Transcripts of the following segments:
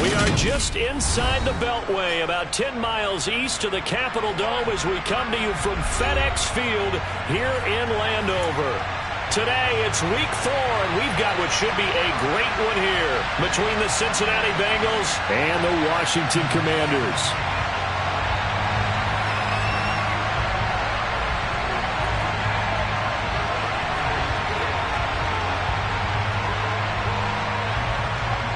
We are just inside the Beltway, about 10 miles east of the Capitol Dome as we come to you from FedEx Field here in Landover. Today, it's week 4, and we've got what should be a great one here between the Cincinnati Bengals and the Washington Commanders.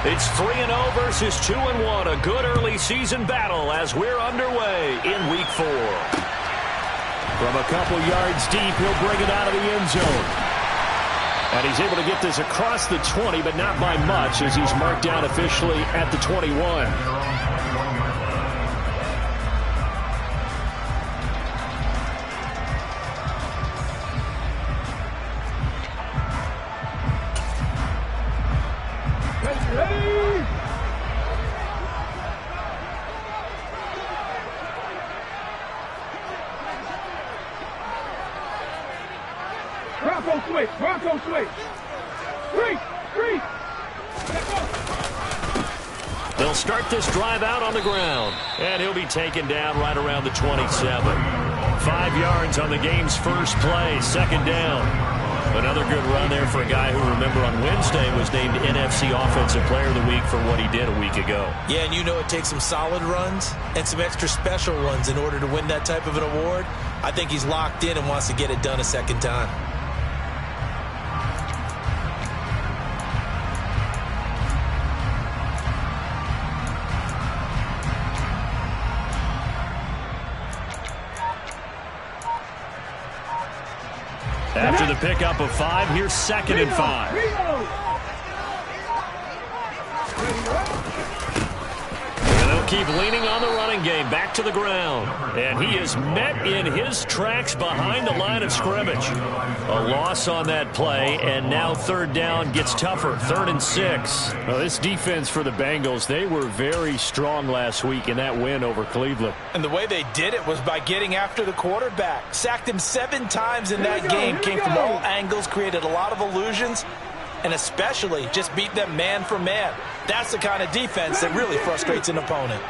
It's 3-0 versus 2-1, a good early season battle as we're underway in week 4. From a couple yards deep, he'll bring it out of the end zone. And he's able to get this across the 20, but not by much as he's marked down officially at the 21. Bronco switch. Three. They'll start this drive out on the ground, and he'll be taken down right around the 27. 5 yards on the game's first play, second down. Another good run there for a guy who, remember, on Wednesday was named NFC Offensive Player of the Week for what he did a week ago. Yeah, and you know it takes some solid runs and some extra special runs in order to win that type of an award. I think he's locked in and wants to get it done a second time. After the pickup of 5, here's 2nd and 5. And they'll keep leaning on the running game, back to the ground. And he is met in his tracks behind the line of scrimmage. A loss on that play, and now 3rd down gets tougher, 3rd and 6. Well, this defense for the Bengals, they were very strong last week in that win over Cleveland. And the way they did it was by getting after the quarterback. Sacked him 7 times in that game. Came from all angles, created a lot of illusions, and especially just beat them man for man. That's the kind of defense that really frustrates an opponent.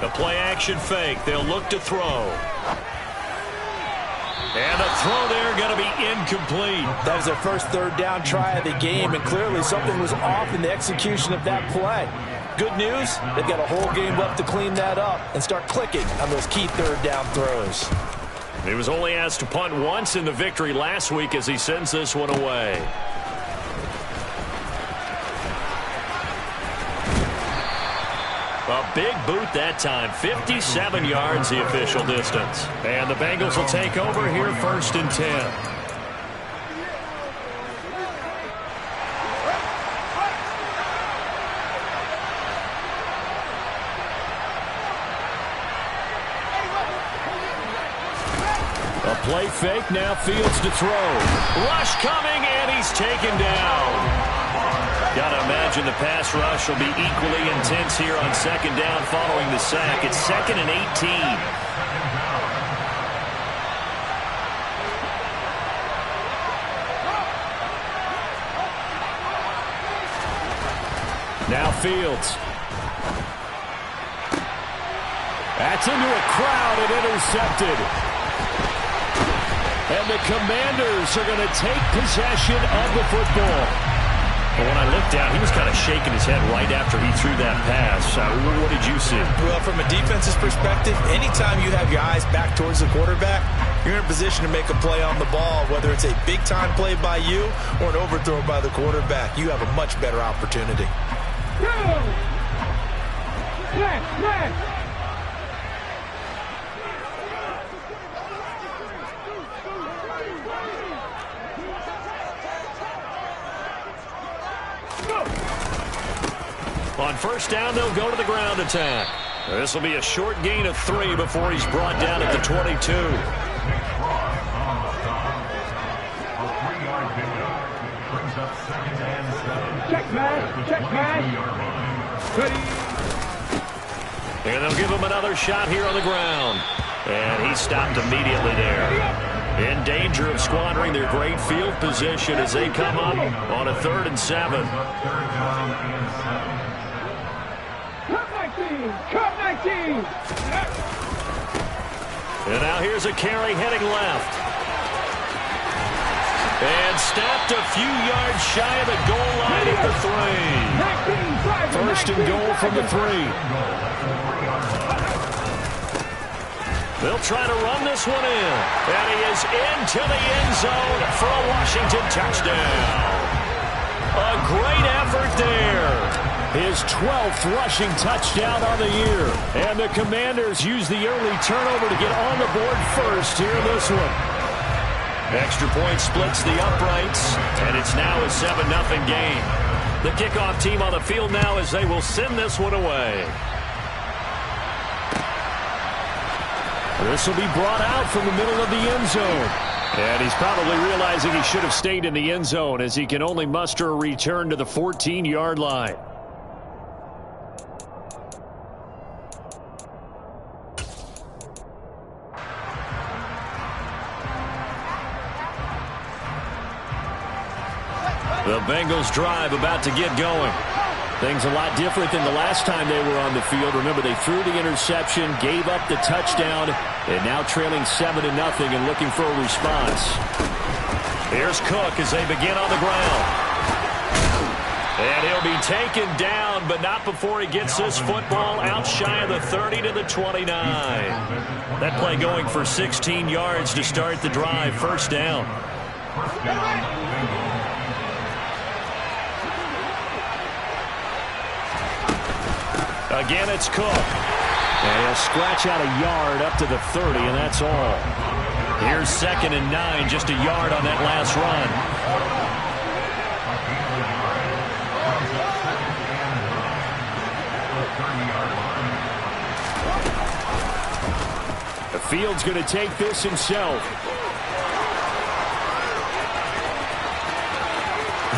The play-action fake. They'll look to throw. And the throw there going to be incomplete. That was their first 3rd down try of the game, and clearly something was off in the execution of that play. Good news, they've got a whole game left to clean that up and start clicking on those key 3rd down throws. He was only asked to punt once in the victory last week as he sends this one away. A big boot that time, 57 yards the official distance. And the Bengals will take over here 1st and 10. A play fake, now Fields to throw. Rush coming, and he's taken down. Got to imagine the pass rush will be equally intense here on 2nd down following the sack. It's 2nd and 18. Now Fields. That's into a crowd and intercepted. And the Commanders are going to take possession of the football. But when I looked down, he was kind of shaking his head right after he threw that pass. What did you see? Well, from a defense's perspective, anytime you have your eyes back towards the quarterback, you're in a position to make a play on the ball, whether it's a big-time play by you or an overthrow by the quarterback. You have a much better opportunity. On 1st down, they'll go to the ground attack. This will be a short gain of 3 before he's brought down at the 22. Check man. Ready. And they'll give him another shot here on the ground. And he stopped immediately there. In danger of squandering their great field position as they come up on a 3rd and 7. Cut 19. And now here's a carry heading left. And stopped a few yards shy of the goal line at the 3. First and goal from the 3. They'll try to run this one in. And he is into the end zone for a Washington touchdown. A great effort there. His 12th rushing touchdown on the year. And the Commanders use the early turnover to get on the board first here in this one. Extra point splits the uprights, and it's now a 7-0 game. The kickoff team on the field now as they will send this one away. This will be brought out from the middle of the end zone. And he's probably realizing he should have stayed in the end zone as he can only muster a return to the 14-yard line. The Bengals drive about to get going. Things a lot different than the last time they were on the field. Remember, they threw the interception, gave up the touchdown, and now trailing 7-0 and looking for a response. Here's Cook as they begin on the ground. And he'll be taken down, but not before he gets this football out shy of the 30 to the 29. That play going for 16 yards to start the drive. First down. Again, it's Cook. And he'll scratch out a yard up to the 30, and that's all. Here's 2nd and 9, just a yard on that last run. The Field's going to take this himself.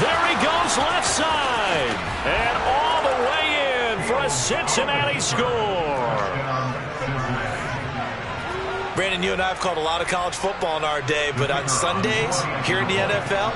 There he goes, left side. And all the way in for a Cincinnati score. Brandon, you and I have called a lot of college football in our day, but on Sundays here in the NFL,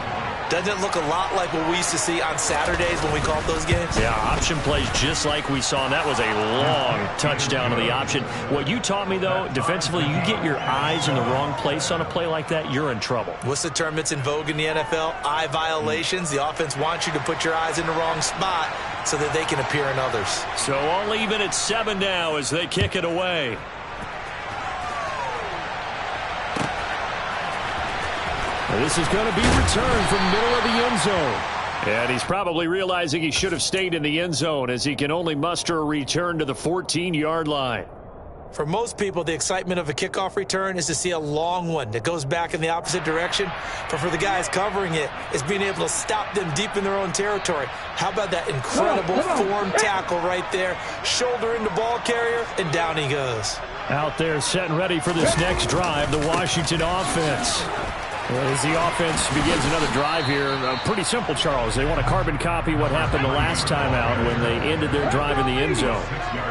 doesn't it look a lot like what we used to see on Saturdays when we called those games? Yeah, option plays just like we saw, and that was a long touchdown to the option. What you taught me, though, defensively, you get your eyes in the wrong place on a play like that, you're in trouble. What's the term that's in vogue in the NFL? Eye violations. The offense wants you to put your eyes in the wrong spot so that they can appear in others. So all even at 7 now as they kick it away. This is going to be returned from the middle of the end zone. And he's probably realizing he should have stayed in the end zone as he can only muster a return to the 14-yard line. For most people, the excitement of a kickoff return is to see a long one that goes back in the opposite direction. But for the guys covering it, it's being able to stop them deep in their own territory. How about that incredible form tackle right there? Shoulder into ball carrier, and down he goes. Out there set and ready for this next drive, the Washington offense. As the offense begins another drive here, pretty simple, Charles. They want to carbon copy what happened the last time out when they ended their drive in the end zone.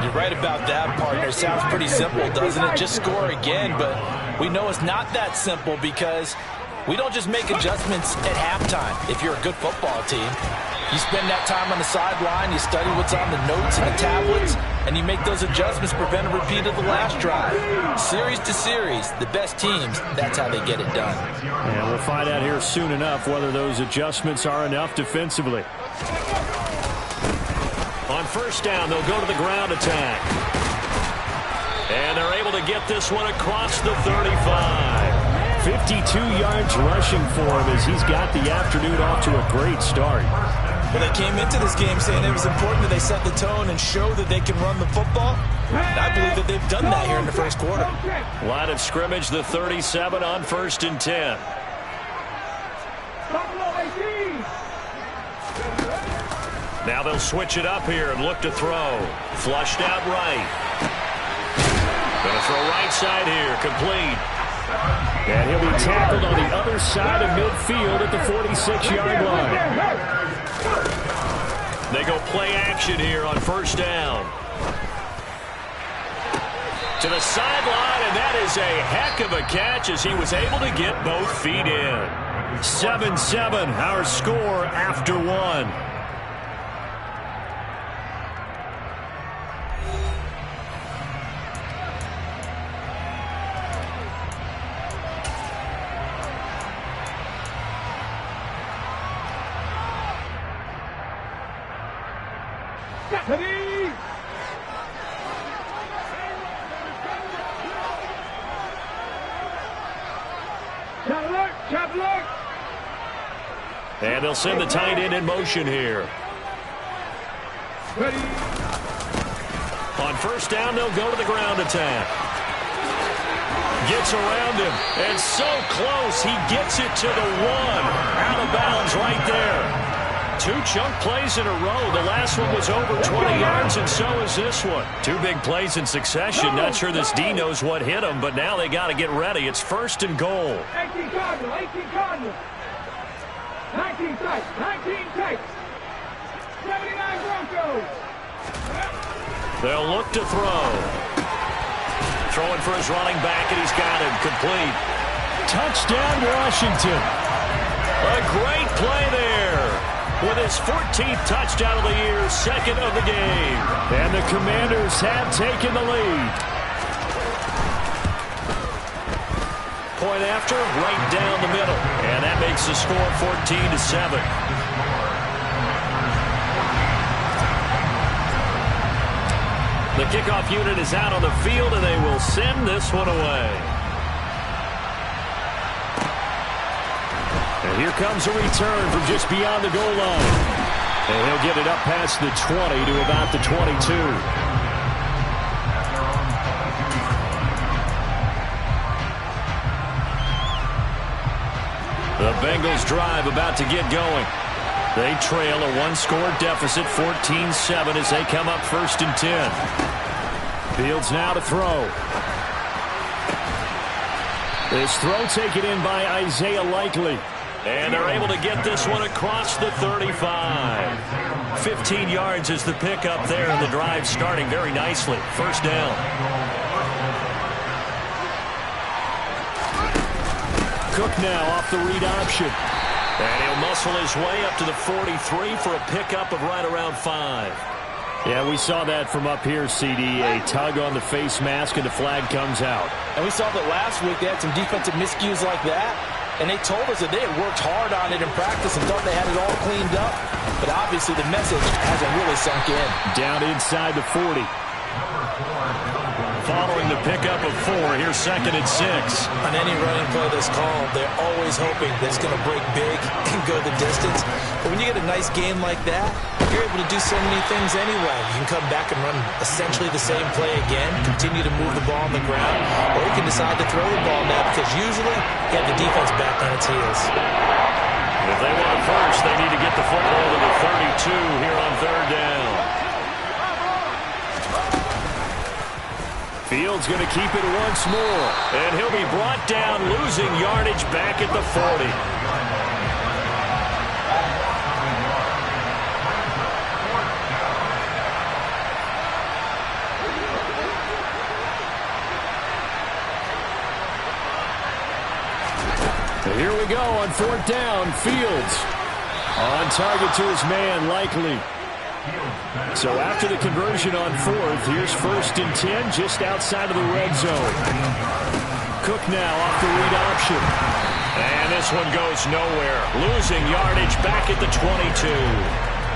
You're right about that, partner. Sounds pretty simple, doesn't it? Just score again, but we know it's not that simple because we don't just make adjustments at halftime. If you're a good football team, you spend that time on the sideline, you study what's on the notes and the tablets, and you make those adjustments, prevent a repeat of the last drive. Series to series, the best teams, that's how they get it done. And we'll find out here soon enough whether those adjustments are enough defensively. On first down, they'll go to the ground attack. And they're able to get this one across the 35. 52 yards rushing for him as he's got the afternoon off to a great start. Well, they came into this game saying it was important that they set the tone and show that they can run the football. And I believe that they've done that here in the first quarter. Line of scrimmage, the 37 on 1st and 10. Now they'll switch it up here and look to throw. Flushed out right. Going to throw right side here, complete. And he'll be tackled on the other side of midfield at the 46-yard line. They go play action here on first down. To the sideline, and that is a heck of a catch as he was able to get both feet in. 7-7, our score after one. Ready. Chop alert. And they'll send the tight end in motion here. Ready. On first down, they'll go to the ground attack. Gets around him, and so close, he gets it to the one. Out of bounds right there. 2 chunk plays in a row. The last one was over 20 yards, and so is this one. 2 big plays in succession. Not sure this D knows what hit him, but now they got to get ready. It's first and goal. 18 Cardinal, 18 Cardinal. 19 tight, 19 tight. 79 Broncos. They'll look to throw. Throwing for his running back, and he's got him complete. Touchdown, Washington. A great play there. With his 14th touchdown of the year, 2nd of the game. And the Commanders have taken the lead. Point after, right down the middle. And that makes the score 14-7. The kickoff unit is out on the field, and they will send this one away. And here comes a return from just beyond the goal line. And he'll get it up past the 20 to about the 22. The Bengals drive about to get going. They trail a 1-score deficit, 14-7, as they come up 1st and 10. Fields now to throw. This throw taken in by Isaiah Likely. And they're able to get this one across the 35. 15 yards is the pickup there, and the drive starting very nicely. First down. Cook now off the read option. And he'll muscle his way up to the 43 for a pickup of right around 5. Yeah, we saw that from up here, CD. A tug on the face mask, and the flag comes out. And we saw that last week. They had some defensive miscues like that. And they told us that they had worked hard on it in practice and thought they had it all cleaned up. But obviously the message hasn't really sunk in. Down inside the 40. Following the pickup of 4, here's 2nd and 6. On any running play that's called, they're always hoping that it's going to break big and go the distance. But when you get a nice game like that, you're able to do so many things anyway. You can come back and run essentially the same play again, continue to move the ball on the ground, or you can decide to throw the ball now because usually you have the defense back on its heels. If they want it first, they need to get the football to the 32 here on 3rd down. Fields going to keep it once more, and he'll be brought down, losing yardage back at the 40. Here we go on 4th down. Fields on target to his man, Likely. So after the conversion on 4th, here's 1st and 10 just outside of the red zone. Cook now off the read option. And this one goes nowhere. Losing yardage back at the 22.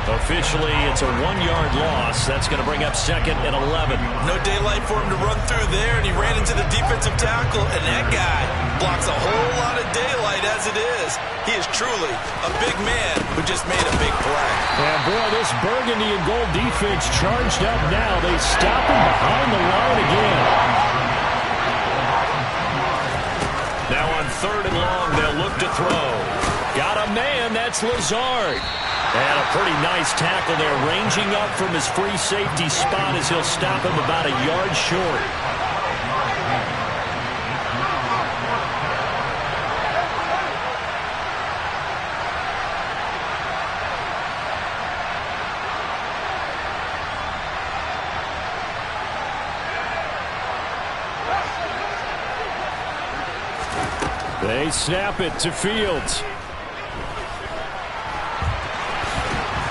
Officially, it's a 1-yard loss. That's going to bring up 2nd and 11. No daylight for him to run through there, and he ran into the defensive tackle, and that guy blocks a whole lot of daylight as it is. He is truly a big man who just made a big play. And boy, this burgundy and gold defense charged up now. They stop him behind the line again. Now on 3rd and long, they'll look to throw. Got a man, that's Lazard. And a pretty nice tackle there, ranging up from his free safety spot as he'll stop him about a yard short. They snap it to Fields.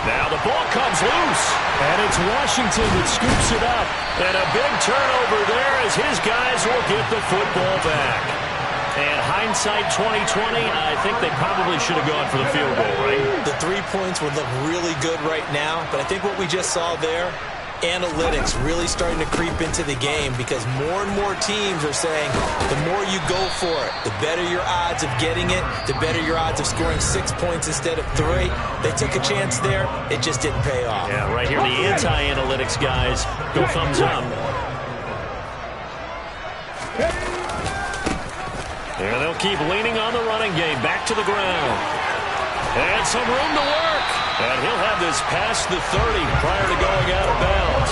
Now the ball comes loose, and it's Washington that scoops it up. And a big turnover there as his guys will get the football back. And hindsight 2020, I think they probably should have gone for the field goal, right? The 3 points would look really good right now, but I think what we just saw there, analytics really starting to creep into the game because more and more teams are saying the more you go for it, the better your odds of getting it, the better your odds of scoring 6 points instead of 3. They took a chance there. It just didn't pay off. Yeah, right here, the anti-analytics guys go thumbs up. And they'll keep leaning on the running game. Back to the ground. And some room to work. And he'll have this past the 30 prior to going out of bounds.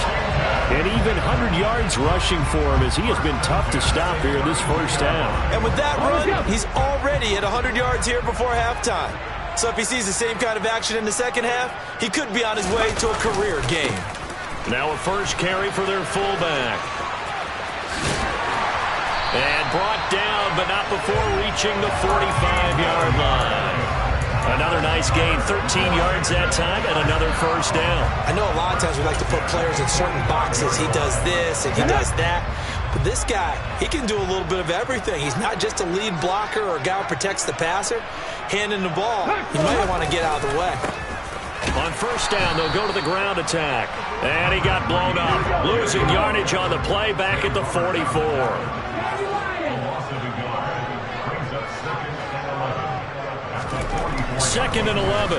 And even 100 yards rushing for him as he has been tough to stop here in this first half. And with that run, he's already at 100 yards here before halftime. So if he sees the same kind of action in the second half, he could be on his way to a career game. Now a first carry for their fullback. And brought down, but not before reaching the 45-yard line. Another nice gain, 13 yards that time, and another first down. I know a lot of times we like to put players in certain boxes. He does this and he does that. But this guy, he can do a little bit of everything. He's not just a lead blocker or a guy who protects the passer. Handing the ball, he might want to get out of the way. On first down, they'll go to the ground attack. And he got blown up. Losing yardage on the play back at the 44. Second and 11.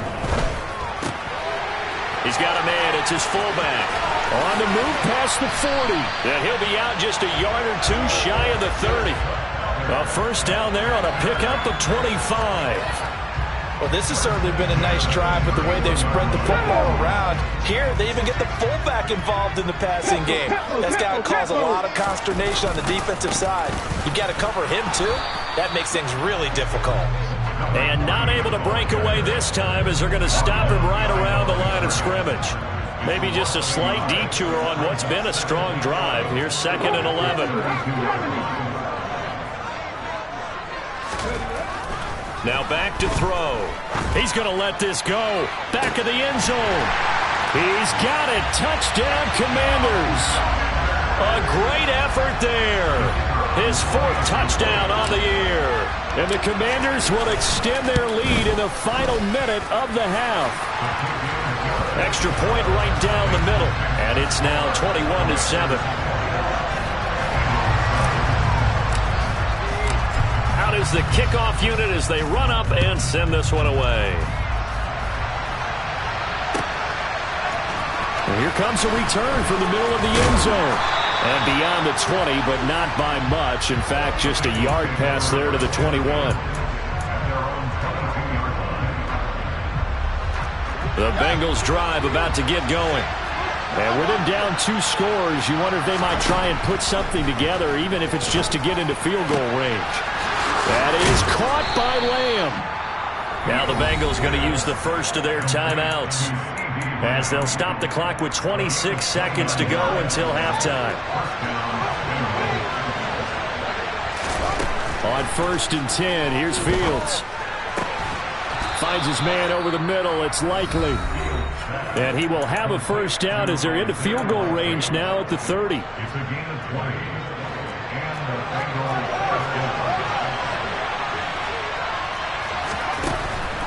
He's got a man. It's his fullback. On the move past the 40. And he'll be out just a yard or two shy of the 30. A first down there on a pickup of 25. Well, this has certainly been a nice drive with the way they've spread the football around. Here, they even get the fullback involved in the passing game. That's got to cause a lot of consternation on the defensive side. You got to cover him, too. That makes things really difficult. And not able to break away this time as they're going to stop him right around the line of scrimmage. Maybe just a slight detour on what's been a strong drive. Here's second and 11. Now back to throw. He's going to let this go. Back of the end zone. He's got it. Touchdown, Commanders. A great effort there. His 4th touchdown on the year. And the Commanders will extend their lead in the final minute of the half. Extra point right down the middle. And it's now 21-7. Out is the kickoff unit as they run up and send this one away. And here comes a return from the middle of the end zone. And beyond the 20, but not by much. In fact, just a yard pass there to the 21. The Bengals drive about to get going. And with them down 2 scores, you wonder if they might try and put something together, even if it's just to get into field goal range. That is caught by Lamb. Now the Bengals going to use the first of their timeouts, as they'll stop the clock with 26 seconds to go until halftime. On first and 10, here's Fields. Finds his man over the middle. It's likely. And he will have a first down as they're into field goal range now at the 30.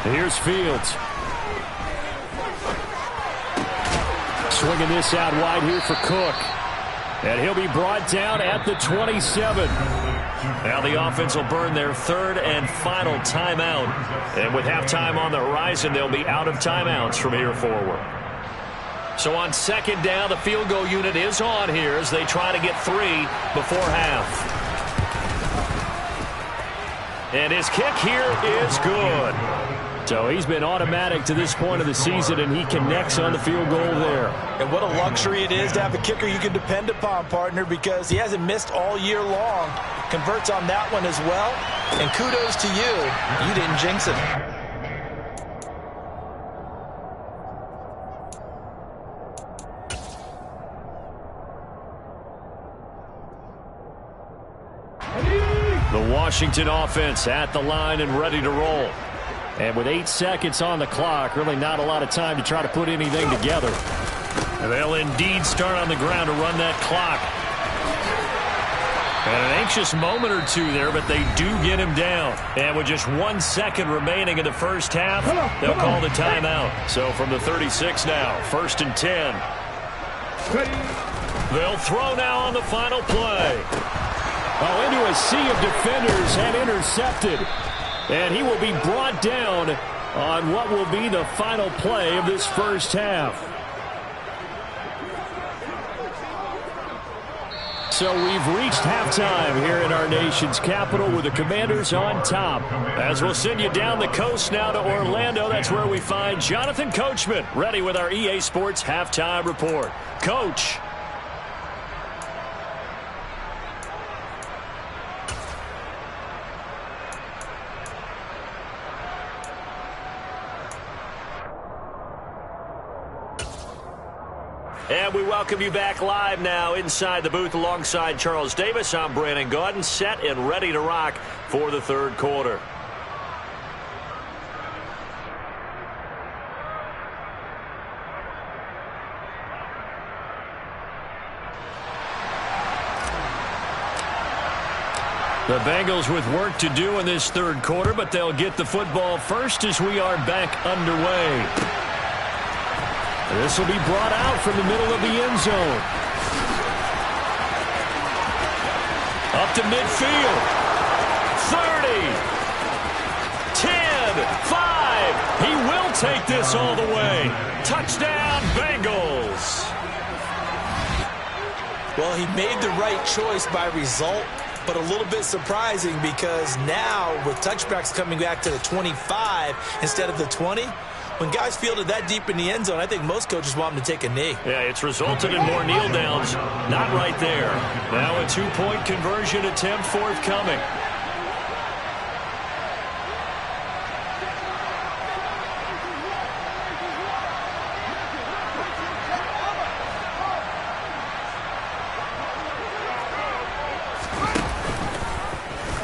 Here's Fields. Swinging this out wide here for Cook. And he'll be brought down at the 27. Now the offense will burn their 3rd and final timeout. And with halftime on the horizon, they'll be out of timeouts from here forward. So on second down, the field goal unit is on here as they try to get 3 before half. And his kick here is good. So he's been automatic to this point of the season, and he connects on the field goal there. And what a luxury it is to have a kicker you can depend upon, partner, because he hasn't missed all year long. Converts on that one as well. And kudos to you. You didn't jinx it. The Washington offense at the line and ready to roll. And with 8 seconds on the clock, really not a lot of time to try to put anything together. And they'll indeed start on the ground to run that clock. And an anxious moment or two there, but they do get him down. And with just 1 second remaining in the first half, they'll call the timeout. So from the 36 now, 1st and 10. They'll throw now on the final play. Oh, into a sea of defenders and intercepted. And he will be brought down on what will be the final play of this first half. So we've reached halftime here in our nation's capital with the Commanders on top. As we'll send you down the coast now to Orlando, that's where we find Jonathan Coachman ready with our EA Sports Halftime Report. Coach. And we welcome you back live now inside the booth alongside Charles Davis. I'm Brandon Gaudin, set and ready to rock for the third quarter. The Bengals with work to do in this third quarter, but they'll get the football first as we are back underway. This will be brought out from the middle of the end zone. Up to midfield. 30. 10. 5. He will take this all the way. Touchdown, Bengals. Well, he made the right choice by result, but a little bit surprising because now with touchbacks coming back to the 25 instead of the 20, when guys fielded that deep in the end zone, I think most coaches want them to take a knee. Yeah, it's resulted in more kneel downs. Not right there. Now a two-point conversion attempt forthcoming.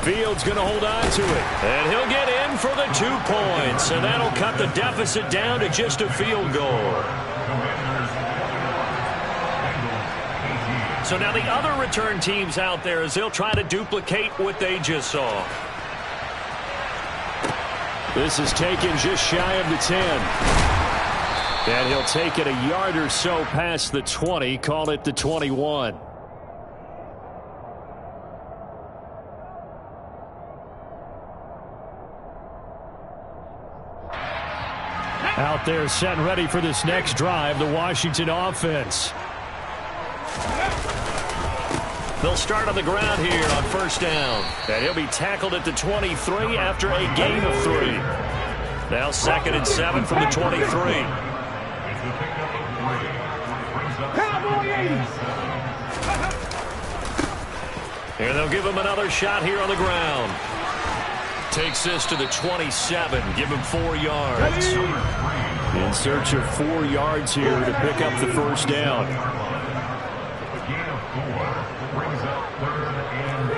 Fields going to hold on to it. And he'll get in for the 2 points. And that'll cut the deficit down to just a field goal. So now the other return teams out there as they'll try to duplicate what they just saw. This is taken just shy of the 10. And he'll take it a yard or so past the 20. Call it the 21. Out there set and ready for this next drive, the Washington offense. They'll start on the ground here on first down. And he'll be tackled at the 23 after a gain of 3. Now 2nd and 7 from the 23. And they'll give him another shot here on the ground. Takes this to the 27. Give him 4 yards. In search of 4 yards here to pick up the first down. Brings up 3rd and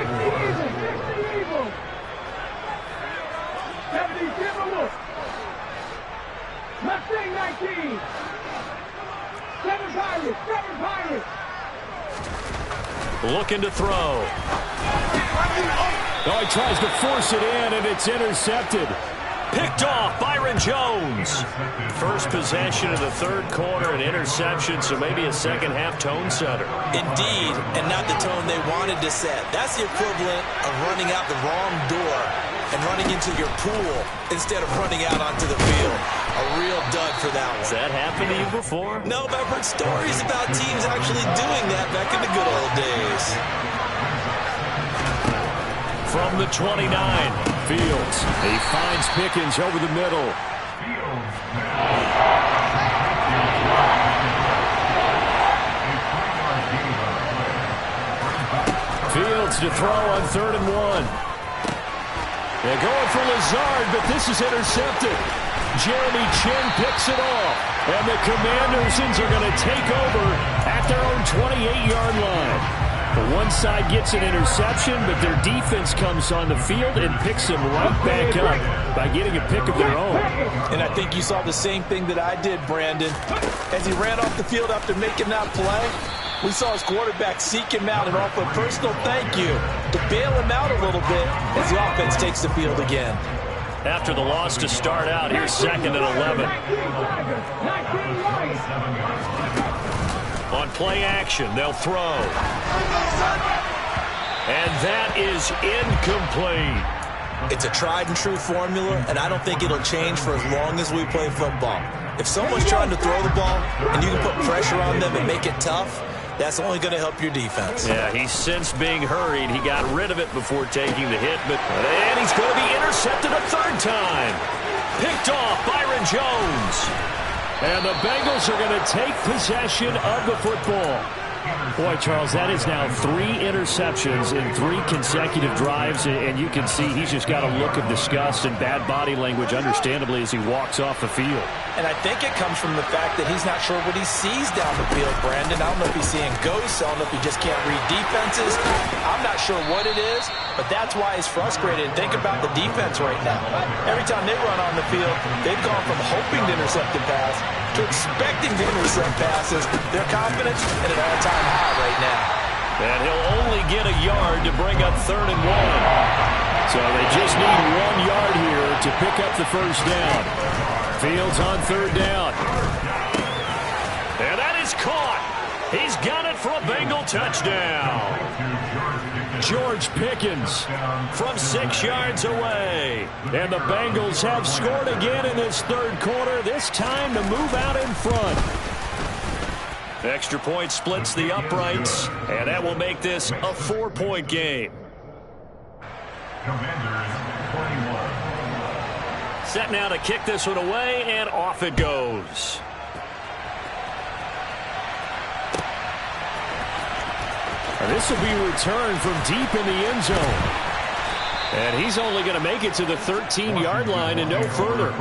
4. 70 Mustang 19. 7 Pirates. Looking to throw. Oh, he tries to force it in, and it's intercepted. Picked off, Byron Jones. First possession of the third quarter, an interception, so maybe a second-half tone setter. Indeed, and not the tone they wanted to set. That's the equivalent of running out the wrong door and running into your pool instead of running out onto the field. A real dud for that one. Has that happened to you before? No, but I've heard stories about teams actually doing that back in the good old days. From the 29, Fields. He finds Pickens over the middle. Fields to throw on 3rd and 1. They're going for Lazard, but this is intercepted. Jeremy Chin picks it off. And the Commanders are going to take over at their own 28-yard line. One side gets an interception, but their defense comes on the field and picks them right back up by getting a pick of their own. And I think you saw the same thing that I did, Brandon. As he ran off the field after making that play, We saw his quarterback seek him out and offer a personal thank you to bail him out a little bit as the offense takes the field again. After the loss to start out, here's 2nd and 11. On play action, they'll throw. And that is incomplete. It's a tried and true formula, and I don't think it'll change for as long as we play football. If someone's trying to throw the ball and you can put pressure on them and make it tough, that's only going to help your defense. Yeah, he's since being hurried. He got rid of it before taking the hit, and he's going to be intercepted a 3rd time. Picked off Byron Jones. And the Bengals are going to take possession of the football. Boy, Charles, that is now 3 interceptions in 3 consecutive drives, and you can see he's just got a look of disgust and bad body language, understandably, as he walks off the field. And I think it comes from the fact that he's not sure what he sees down the field, Brandon. I don't know if he's seeing ghosts. I don't know if he just can't read defenses. I'm not sure what it is, but that's why he's frustrated. And think about the defense right now. Every time they run on the field, they've gone from hoping to intercept the pass to expecting to intercept passes. Their confidence at an all-time high right now. And he'll only get a yard to bring up 3rd and 1. So they just need 1 yard here to pick up the 1st down. Fields on 3rd down. And that is caught. He's got it for a Bengal touchdown. George Pickens from 6 yards away. And the Bengals have scored again in this 3rd quarter, this time to move out in front. Extra point splits the uprights, and that will make this a 4-point game. Set now to kick this one away, and off it goes. And this will be returned from deep in the end zone. And he's only going to make it to the 13-yard line and no further.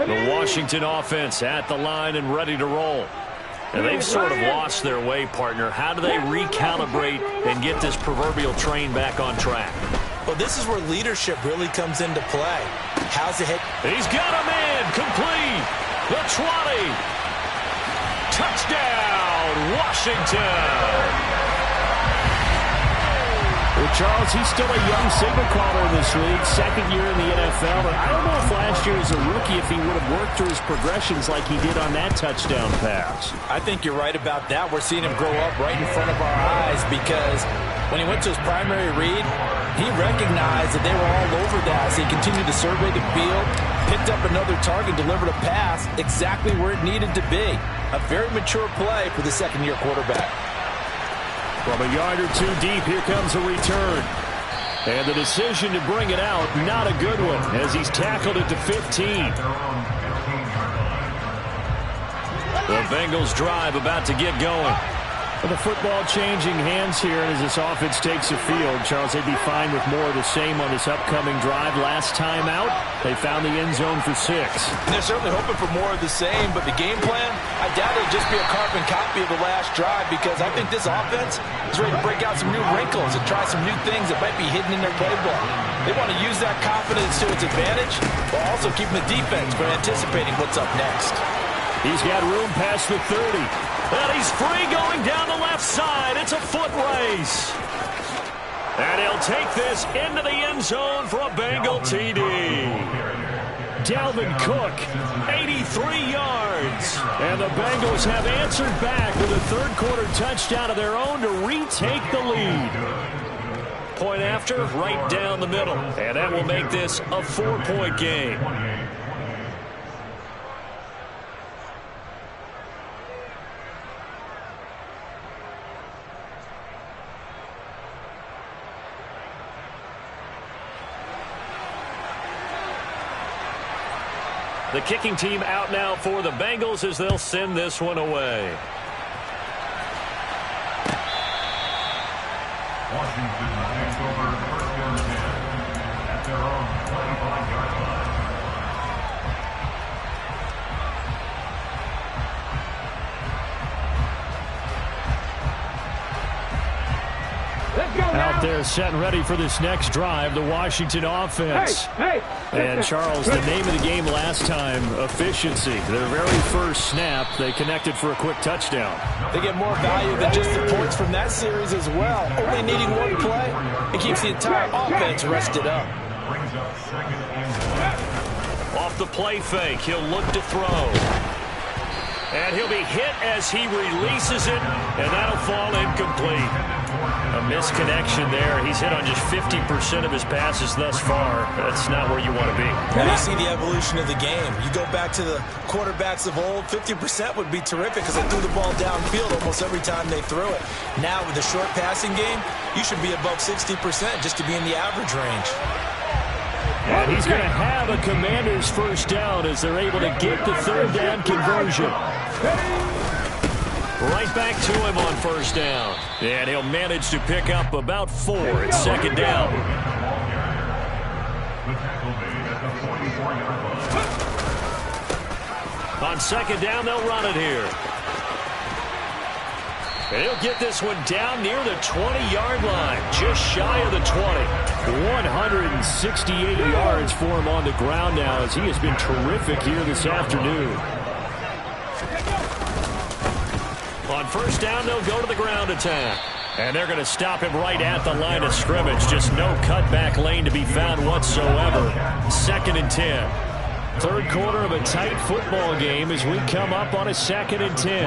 The Washington offense at the line and ready to roll. And they've sort of lost their way, partner. How do they recalibrate and get this proverbial train back on track? Well, this is where leadership really comes into play. How's it hit? He's got him in. Complete. The 20. Touchdown, Washington. Well, Charles, he's still a young signal caller in this league, 2nd year in the NFL. But I don't know if last year as a rookie, if he would have worked through his progressions like he did on that touchdown pass. I think you're right about that. We're seeing him grow up right in front of our eyes because when he went to his primary read, he recognized that they were all over that as he continued to survey the field, picked up another target, delivered a pass exactly where it needed to be. A very mature play for the 2nd-year quarterback. From a yard or 2 deep, here comes a return. And the decision to bring it out, not a good one, as he's tackled it to 15. The Bengals drive about to get going. Well, the football changing hands here as this offense takes the field. Charles, they'd be fine with more of the same on this upcoming drive. Last time out, they found the end zone for 6. And they're certainly hoping for more of the same, but the game plan, I doubt it'll just be a carbon copy of the last drive because I think this offense is ready to break out some new wrinkles and try some new things that might be hidden in their playbook. They want to use that confidence to its advantage while also keeping the defense from anticipating what's up next. He's got room past the 30. And he's free going down the left side. It's a foot race. And he'll take this into the end zone for a Bengal TD. Dalvin Cook, 83 yards. And the Bengals have answered back with a 3rd quarter touchdown of their own to retake the lead. Point after, right down the middle. And that will make this a 4-point game. The kicking team out now for the Bengals as they'll send this one away. Washington takes over 1st and 10 at their own 25-yard line. Let's go now. back there set and ready for this next drive, the Washington offense. And Charles, the name of the game last time, efficiency. Their very first snap, they connected for a quick touchdown. They get more value than just the points from that series as well. Only needing one play, it keeps the entire offense rested up. Off the play fake, he'll look to throw. And he'll be hit as he releases it, and that'll fall incomplete. A misconnection there. He's hit on just 50% of his passes thus far. That's not where you want to be. And you see the evolution of the game. You go back to the quarterbacks of old, 50% would be terrific because they threw the ball downfield almost every time they threw it. Now with the short passing game, you should be above 60% just to be in the average range. And he's going to have a Commander's first down as they're able to get the third down conversion. Right back to him on first down. And he'll manage to pick up about 4 at second down. On second down, they'll run it here. And he'll get this one down near the 20-yard line, just shy of the 20. 168 yards for him on the ground now as he has been terrific here this afternoon. On first down, they'll go to the ground attack. And they're going to stop him right at the line of scrimmage. Just no cutback lane to be found whatsoever. Second and 10. Third quarter of a tight football game as we come up on a second and 10.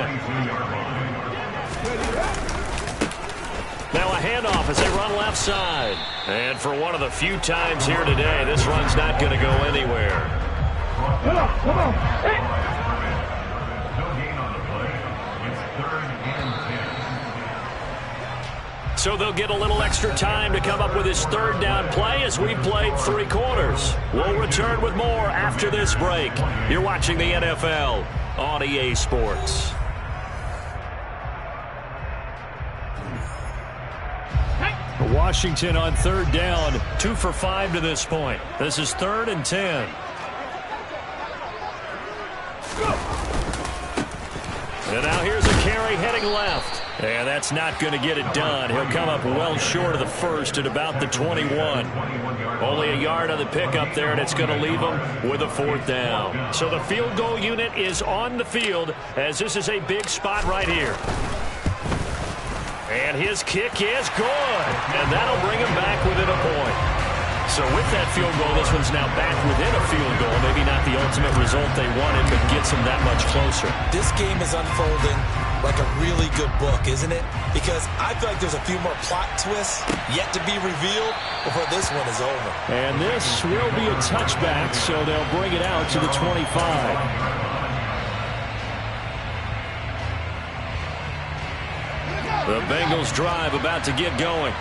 Now a handoff as they run left side. And for one of the few times here today, this run's not going to go anywhere. Come on. Hey. So they'll get a little extra time to come up with his third down play as we played 3 quarters. We'll return with more after this break. You're watching the NFL on EA Sports. Washington on third down, 2 for 5 to this point. This is 3rd and 10. And now here's a carry heading left. And that's not going to get it done. He'll come up well short of the first at about the 21. Only a yard on the pickup there, and it's going to leave him with a 4th down. So the field goal unit is on the field as this is a big spot right here. And his kick is good. And that'll bring him back within a point. So with that field goal, this one's now back within a field goal. Maybe not the ultimate result they wanted, but gets them that much closer. This game is unfolding like a really good book, isn't it? Because I feel like there's a few more plot twists yet to be revealed before this one is over. And this will be a touchback, so they'll bring it out to the 25. The Bengals drive about to get going.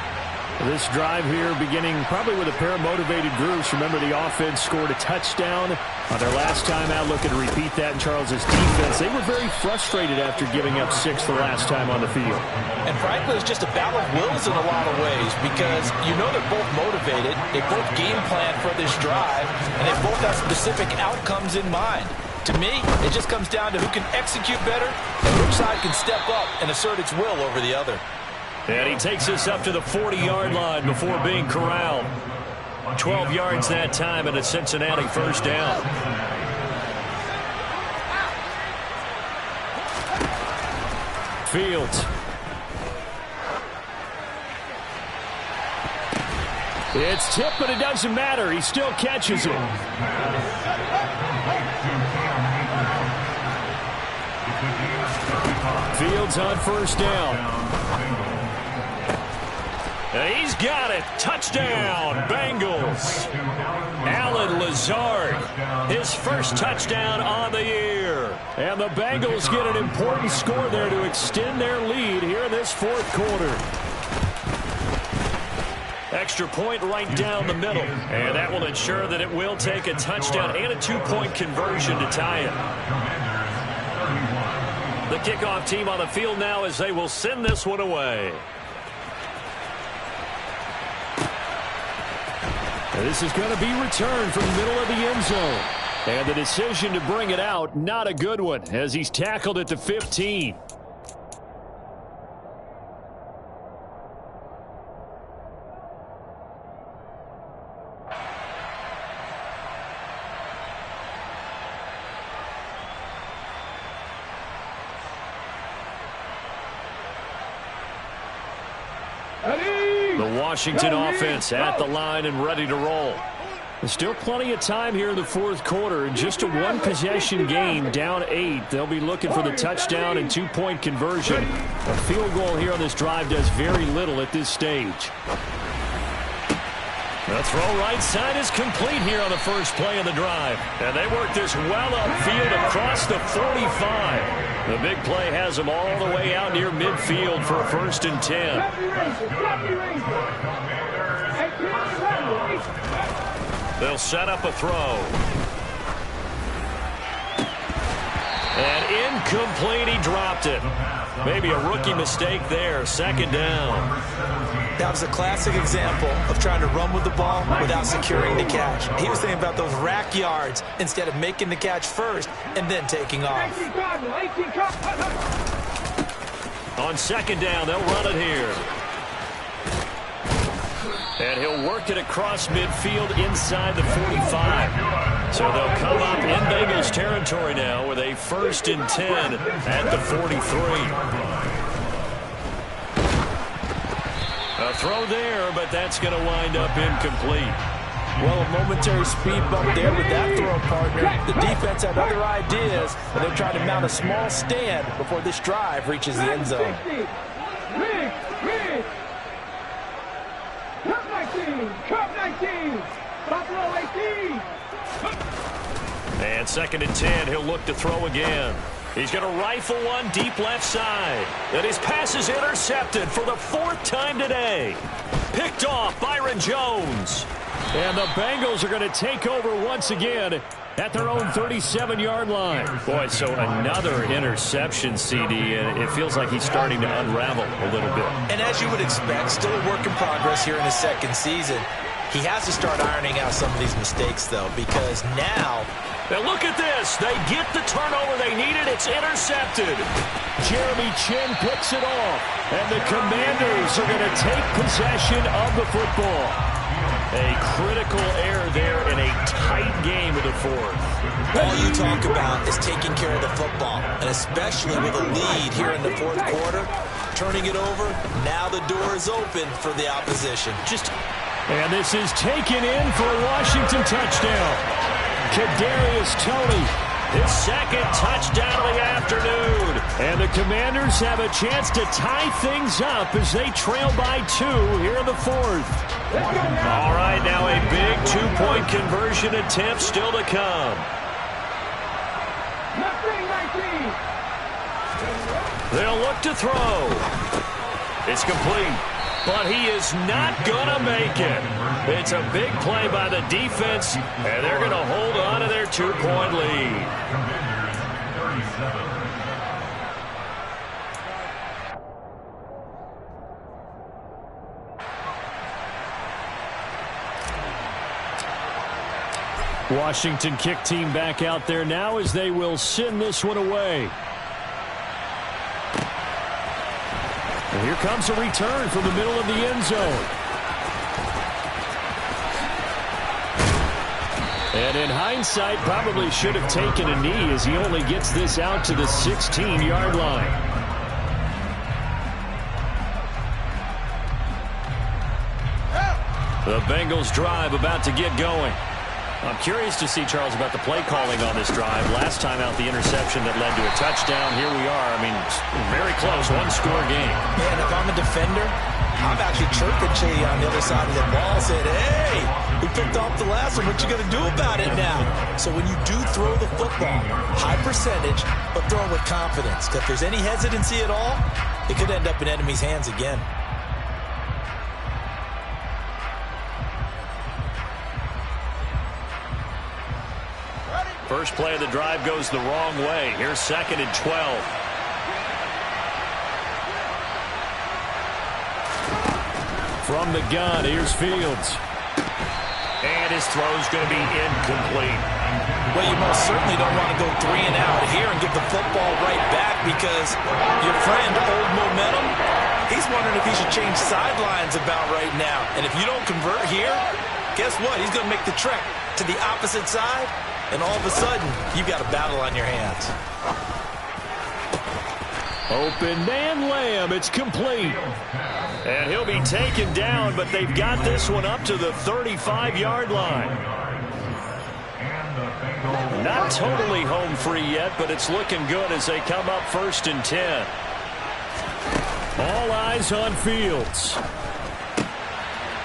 This drive here beginning probably with a pair of motivated groups. Remember, the offense scored a touchdown on their last time out. Looking to repeat that in Charles's defense. They were very frustrated after giving up 6 the last time on the field. And frankly, it's just a battle of wills in a lot of ways because you know they're both motivated. They both game plan for this drive, and they both have specific outcomes in mind. To me, it just comes down to who can execute better and which side can step up and assert its will over the other. And he takes us up to the 40-yard line before being corralled. 12 yards that time and a Cincinnati first down. Fields. It's tipped, but it doesn't matter. He still catches it. Fields on first down. And he's got it. Touchdown, Bengals. Allen Lazard, his first touchdown on the year. And the Bengals get an important score there to extend their lead here in this 4th quarter. Extra point right down the middle. And that will ensure that it will take a touchdown and a 2-point conversion to tie it. The kickoff team on the field now as they will send this one away. And this is going to be returned from the middle of the end zone. And the decision to bring it out, not a good one, as he's tackled at the 15. Washington offense at the line and ready to roll. There's still plenty of time here in the fourth quarter. Just a one-possession game, down 8. They'll be looking for the touchdown and two-point conversion. A field goal here on this drive does very little at this stage. The throw right side is complete here on the first play of the drive. And they work this well upfield across the 45. The big play has them all the way out near midfield for a 1st and 10. They'll set up a throw. And incomplete, he dropped it. Maybe a rookie mistake there, 2nd down. That was a classic example of trying to run with the ball without securing the catch. He was thinking about those rack yards instead of making the catch first and then taking off. On 2nd down, they'll run it here. And he'll work it across midfield inside the 45. So they'll come up in Bengals territory now with a 1st and 10 at the 43. A throw there, but that's going to wind up incomplete. Well, a momentary speed bump there with that throw, partner. The defense had other ideas, and they're trying to mount a small stand before this drive reaches the end zone. And 2nd and 10, he'll look to throw again. He's going to rifle one deep left side. And his pass is intercepted for the 4th time today. Picked off Byron Jones. And the Bengals are going to take over once again at their own 37-yard line. Boy, so another interception, CD, and it feels like he's starting to unravel a little bit. And as you would expect, still a work in progress here in his 2nd season. He has to start ironing out some of these mistakes, though, because now... Now look at this. They get the turnover they needed. It's intercepted. Jeremy Chin picks it off. And the Commanders are going to take possession of the football. A critical error there in a tight game of the 4th. All you talk about is taking care of the football, and especially with a lead here in the 4th quarter. Turning it over, now the door is open for the opposition. And this is taken in for a Washington touchdown. Kadarius Toney, his 2nd touchdown of the afternoon. And the Commanders have a chance to tie things up as they trail by 2 here in the 4th. All right, now a big two-point conversion attempt still to come. They'll look to throw. It's complete. But he is not going to make it. It's a big play by the defense, and they're going to hold on to their 2-point lead. Washington kick team back out there now as they will send this one away. And here comes a return from the middle of the end zone. And in hindsight, probably should have taken a knee as he only gets this out to the 16-yard line. The Bengals drive about to get going. I'm curious to see, Charles, about the play calling on this drive. Last time out, the interception that led to a touchdown. Here we are. I mean, very close, one-score game. Man, if I'm a defender, I'm actually chirping Chey on the other side of the ball, saying, hey, we picked off the last one. What you going to do about it now? So when you do throw the football, high percentage, but throw it with confidence. Because if there's any hesitancy at all, it could end up in enemy's hands again. First play of the drive goes the wrong way. Here's 2nd and 12. From the gun, here's Fields. And his throw's going to be incomplete. Well, you most certainly don't want to go 3 and out here and give the football right back because your friend, Old Momentum, he's wondering if he should change sidelines about right now. And if you don't convert here, guess what? He's going to make the trek to the opposite side. And all of a sudden, you've got a battle on your hands. Open man Lamb. It's complete. And he'll be taken down, but they've got this one up to the 35-yard line. Not totally home free yet, but it's looking good as they come up 1st and 10. All eyes on Fields.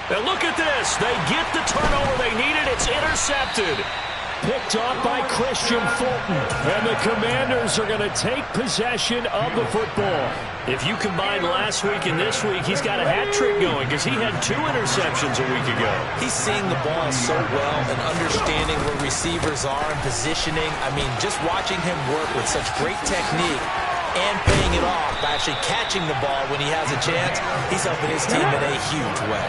And look at this. They get the turnover they needed. It's intercepted. Picked off by Christian Fulton. And the Commanders are going to take possession of the football. If you combine last week and this week, he's got a hat trick going because he had 2 interceptions a week ago. He's seeing the ball so well and understanding where receivers are and positioning. I mean, just watching him work with such great technique and paying it off by actually catching the ball when he has a chance, he's helping his team in a huge way.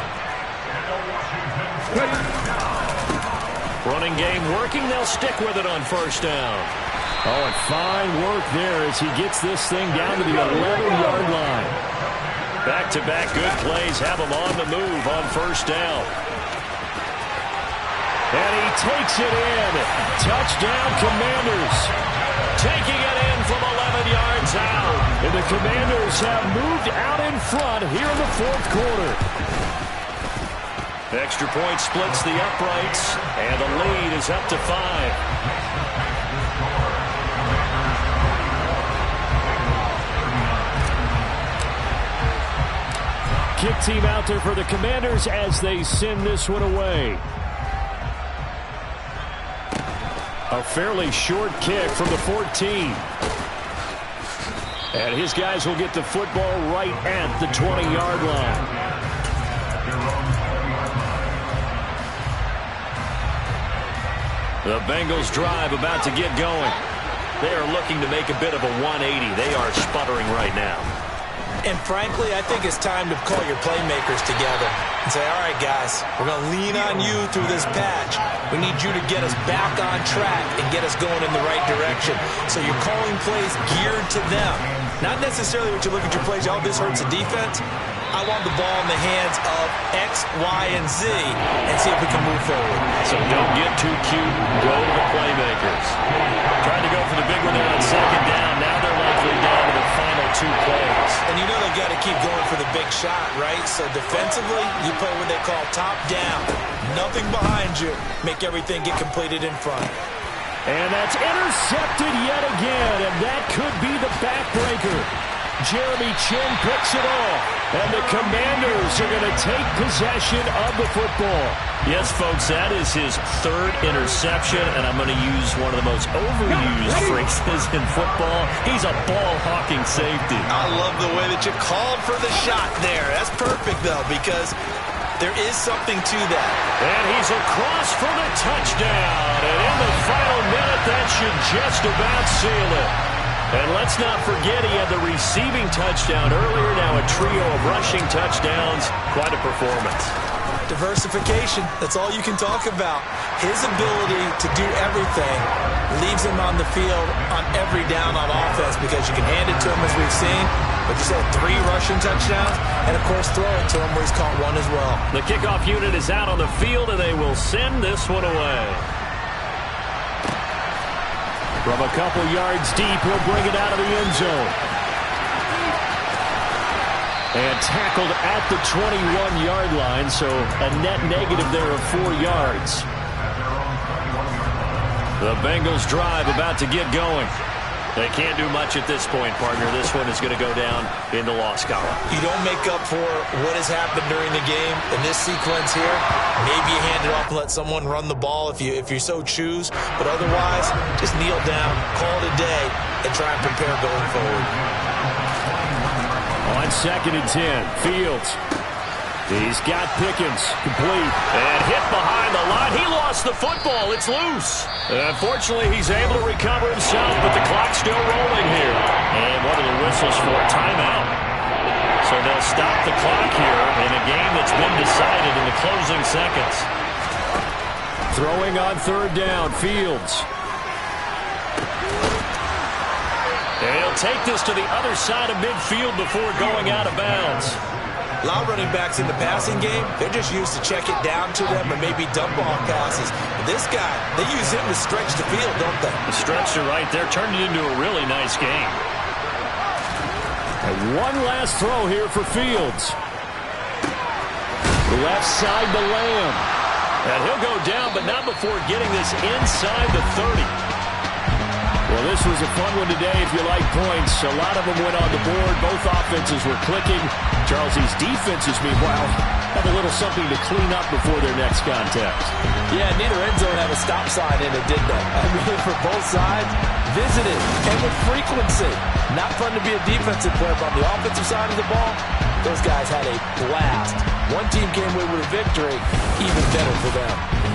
Running game working. They'll stick with it on 1st down. Oh, and fine work there as he gets this thing down to the 11-yard line. Back-to-back good plays have him on the move on 1st down. And he takes it in. Touchdown, Commanders. Taking it in from 11 yards out. And the Commanders have moved out in front here in the 4th quarter. Extra point splits the uprights, and the lead is up to 5. Kick team out there for the Commanders as they send this one away. A fairly short kick from the 14. And his guys will get the football right at the 20-yard line. The Bengals drive about to get going. They are looking to make a bit of a 180. They are sputtering right now. And frankly, I think it's time to call your playmakers together and say, all right, guys, we're going to lean on you through this patch. We need you to get us back on track and get us going in the right direction. So you're calling plays geared to them. Not necessarily what you look at your plays, oh, this hurts the defense. I want the ball in the hands of X, Y, and Z and see if we can move forward. So don't get too cute. Go to the playmakers. Trying to go for the big one there on 2nd down. Now they're likely down to the final 2 plays. And you know they've got to keep going for the big shot, right? So defensively, you play what they call top down. Nothing behind you. Make everything get completed in front. And that's intercepted yet again, and that could be the backbreaker. Jeremy Chin picks it off, and the Commanders are going to take possession of the football. Yes, folks, that is his 3rd interception, and I'm going to use one of the most overused phrases in football. He's a ball-hawking safety. I love the way that you called for the shot there. That's perfect, though, because there is something to that. And he's across for the touchdown, and in the final minute, that should just about seal it. And let's not forget he had the receiving touchdown earlier. Now a trio of rushing touchdowns. Quite a performance. Diversification. That's all you can talk about. His ability to do everything leaves him on the field on every down on offense because you can hand it to him as we've seen. But you said 3 rushing touchdowns and, of course, throw it to him where he's caught 1 as well. The kickoff unit is out on the field, and they will send this one away. From a couple yards deep, he'll bring it out of the end zone. And tackled at the 21-yard line, so a net negative there of 4 yards. The Bengals drive about to get going. They can't do much at this point, partner. This one is going to go down in the loss column. You don't make up for what has happened during the game in this sequence here. Maybe you hand it off and let someone run the ball if you so choose. But otherwise, just kneel down, call it a day, and try and prepare going forward. On 2nd and 10, Fields. He's got Pickens, complete, and hit behind the line. He lost the football. It's loose. Unfortunately, he's able to recover himself, but the clock's still rolling here. And one of the whistles for a timeout. So they'll stop the clock here in a game that's been decided in the closing seconds. Throwing on 3rd down, Fields. And he'll take this to the other side of midfield before going out of bounds. A lot of running backs in the passing game, they're just used to check it down to them or maybe dump off passes. But this guy, they use him to stretch the field, don't they? The stretcher right there turned it into a really nice game. And one last throw here for Fields. Left side to Lamb. And he'll go down, but not before getting this inside the 30. Well, this was a fun one today if you like points. A lot of them went on the board. Both offenses were clicking. Charles, these defenses, meanwhile, have a little something to clean up before their next contest. Yeah, neither end zone had a stop sign in it, did they? I mean, for both sides, visited and with frequency. Not fun to be a defensive player, but on the offensive side of the ball, those guys had a blast. One team came away with a victory, even better for them.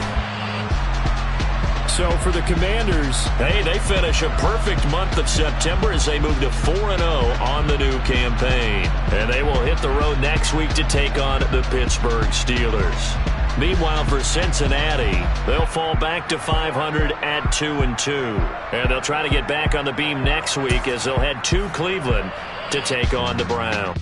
So for the Commanders, hey, they finish a perfect month of September as they move to 4-0 on the new campaign. And they will hit the road next week to take on the Pittsburgh Steelers. Meanwhile, for Cincinnati, they'll fall back to 500 at 2-2. And they'll try to get back on the beam next week as they'll head to Cleveland to take on the Browns.